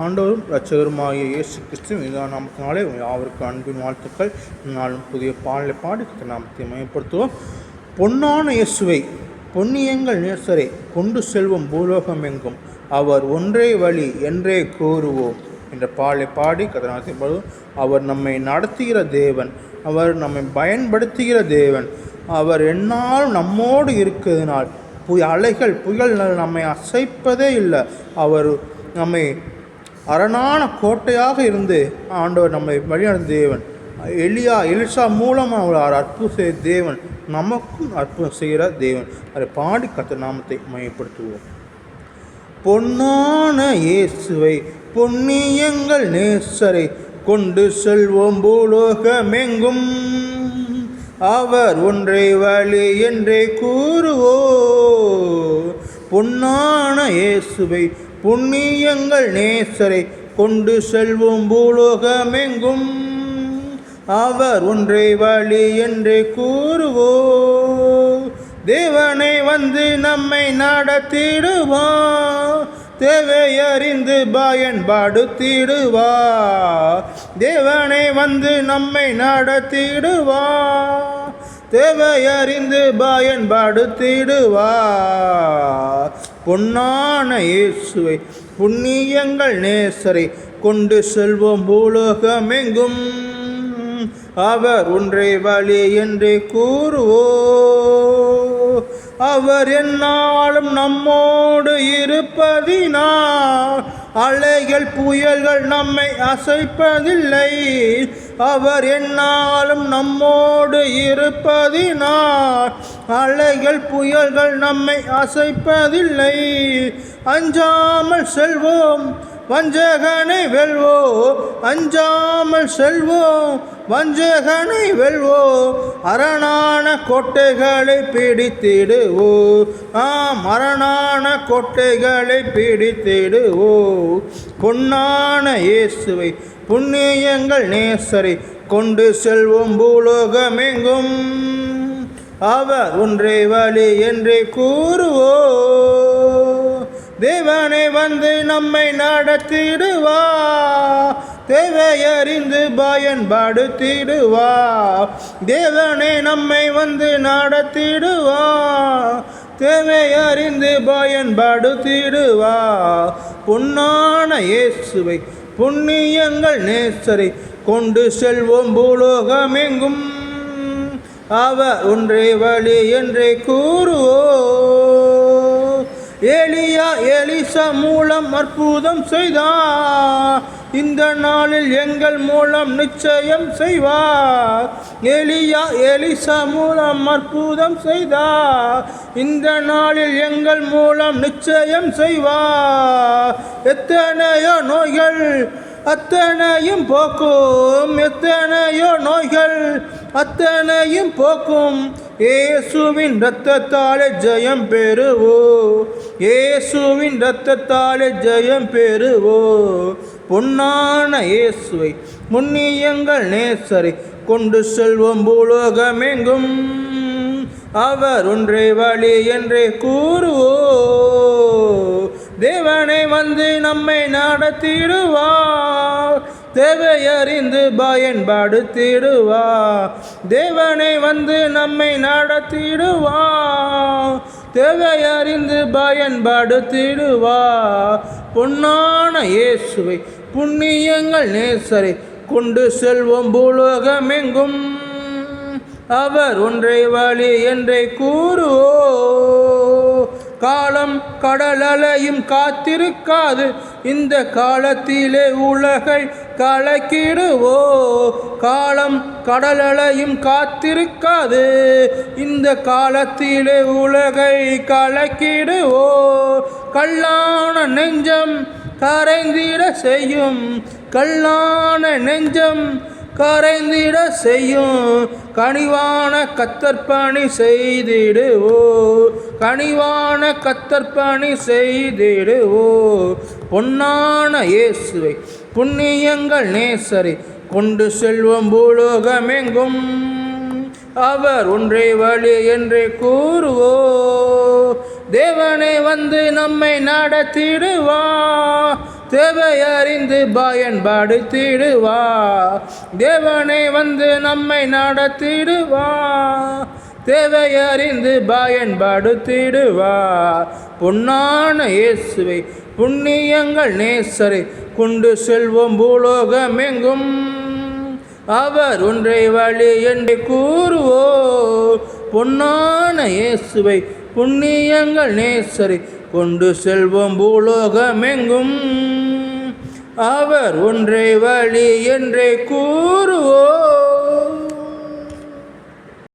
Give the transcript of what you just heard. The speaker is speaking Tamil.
ஆண்டவரும் இரட்சகருமாகிய இயேசு கிறிஸ்து இதான் நாமத்தினாலே அவருக்கு அன்பின் வாழ்த்துக்கள். நாளும் புதிய பாடலை பாடி நாமத்தை மையப்படுத்துவோம். பொன்னான இயேசுவை பொன்னியங்கள் நேசரை கொண்டு செல்வோம் பூலோகம் எங்கும், அவர் ஒன்றே வழி என்றே கூறுவோம் என்ற பாடலை பாடி கதநாமத்தை பாடுவோம். அவர் நம்மை நடத்துகிற தேவன், அவர் நம்மை பயன்படுத்துகிற தேவன், அவர் என்னாலும் நம்மோடு இருக்கிறதுனால் அலைகள் புயல் நம்மை அசைப்பதே இல்லை. அவர் நம்மை அரணான கோட்டையாக இருந்து ஆண்டவர் நம்மை வழிநடந்த தேவன். எலிசா மூலமாக அவர் அற்புதம் செய்த தேவன், நமக்கும் அற்புதம் செய்கிற தேவன். அதை பாடி கர்த்தர் நாமத்தை மையப்படுத்துவோம். பொன்னான இயேசுவை பொன்னியங்கள் நேசரை கொண்டு செல்வோம் பூலோகமெங்கும், அவர் ஒன்றை வழி என்றே கூறுவோ. பொன்னான இயேசுவை புண்ணியங்கள் நேசரை கொண்டு செல்வோம் பூலோகமெங்கும், அவர் ஒன்றை வழி என்றே கூறுவோ. தேவனை வந்து நம்மை நடத்திடுவார், தேவையறிந்து பயன்படுத்திடுவார். தேவனை வந்து நம்மை நடத்திடுவார், தேவையறிந்து பயன்படுத்திடுவார். பொன்னான இயேசுவை புண்ணியங்கள் நேசரை கொண்டு செல்வோம் பூலோகமெங்கும், அவர் ஒன்றை வழி என்றே கூறுவோ. அவர் என்னாலும் நம்மோடு இருப்பதினால் அலைகள் புயல்கள் நம்மை அசைப்பதில்லை. அவர் என்னாலும் நம்மோடு இருப்பதினால் அலைகள் புயல்கள் நம்மை அசைப்பதில்லை. அஞ்சாமல் செல்வோம் வஞ்சகனை வெல்வோம், அஞ்சாமல் செல்வோம் வஞ்சகனை வெல்வோம். அரணான கோட்டைகளை பிடித்திடுவோ, அரணான கோட்டைகளை பிடித்திடுவோ. பொன்னான இயேசுவை புண்ணியங்கள் நேசரை கொண்டு செல்வோம் பூலோகமெங்கும், அவர் ஒன்றே வழி என்றே கூறுவோ. தேவனை வந்து நம்மை நடத்திடுவார், தேவையறிந்து பயன்படுத்திடுவார். தேவனை நம்மை வந்து நடத்திடுவார், தேவையறிந்து பயன்படுத்திடுவார். பொன்னான இயேசுவை புண்ணியங்கள் நேசரை கொண்டு செல்வோம் பூலோகமெங்கும், அவர் ஒன்றே வழி என்றே கூறுவோ. எலிசா மூலம் அற்புதம் செய்தார், இந்த நாளில் எங்கள் மூலம் நிச்சயம் செய்வார். எலிசா மூலம் அற்புதம் செய்தார், இந்த நாளில் எங்கள் மூலம் நிச்சயம் செய்வார். எத்தனையோ நோய்கள் அத்தனையும் போக்கும், எத்தனையோ நோய்கள் அத்தனையும் போக்கும். இயேசுவின் இரத்தத்தாலே ஜெயம் பெறுவோ, இயேசுவின் இரத்தத்தாலே ஜெயம் பெறுவோ. பொன்னான இயேசுவை புண்ணியங்கள் நேசரை கொண்டு செல்வோம் பூலோகமெங்கும், அவர் ஒன்றே வழி என்றே கூறுவோ. தேவனை வந்து நம்மை நடத்திடுவார், தேவையறிந்து பயன்படுத்திடுவார். தேவனை வந்து நம்மை நடத்திடுவார், தேவையறிந்து பயன்படுத்திடுவார். பொன்னான இயேசுவை புண்ணியங்கள் நேசரை கொண்டு செல்வோம் பூலோகமெங்கும், அவர் ஒன்றை வழி என்றே கூறுவோ. காலம் கடலலையும் காத்திருக்காது, இந்த காலத்திலே உலகை கலக்கிடுவோ. காலம் கடலலையும் காத்திருக்காது, இந்த காலத்திலே உலகை கலக்கிடுவோ. கல்லான நெஞ்சம் கரைந்திட செய்யும், கல்லான நெஞ்சம் கரைந்திட செய்யும். கனிவான கத்தற்பணி செய்திடுவோ, கனிவான கத்தற்பணி செய்திடுவோ. பொன்னான இயேசுவை புண்ணியங்கள் நேசரை கொண்டு செல்வோம் பூலோகமெங்கும், அவர் ஒன்றே வழி என்றே கூறுவோ. தேவனை வந்து நம்மை நடத்திடுவார், தேவையறிந்து பயன்படுத்திடுவா. தேவனை வந்து நம்மை நடத்திடுவா. தேவையறிந்து பயன்படுத்திடுவா. பொன்னான இயேசுவை புண்ணியங்கள் நேசரை கொண்டு செல்வோம் பூலோகமெங்கும். அவர் ஒன்றை வழி என்று கூறுவோ. பொன்னான இயேசுவை புண்ணியங்கள் நேசரை கொண்டு செல்வோம் பூலோகமெங்கும். அவர் ஒன்றை வழி என்றே கூறுவோ.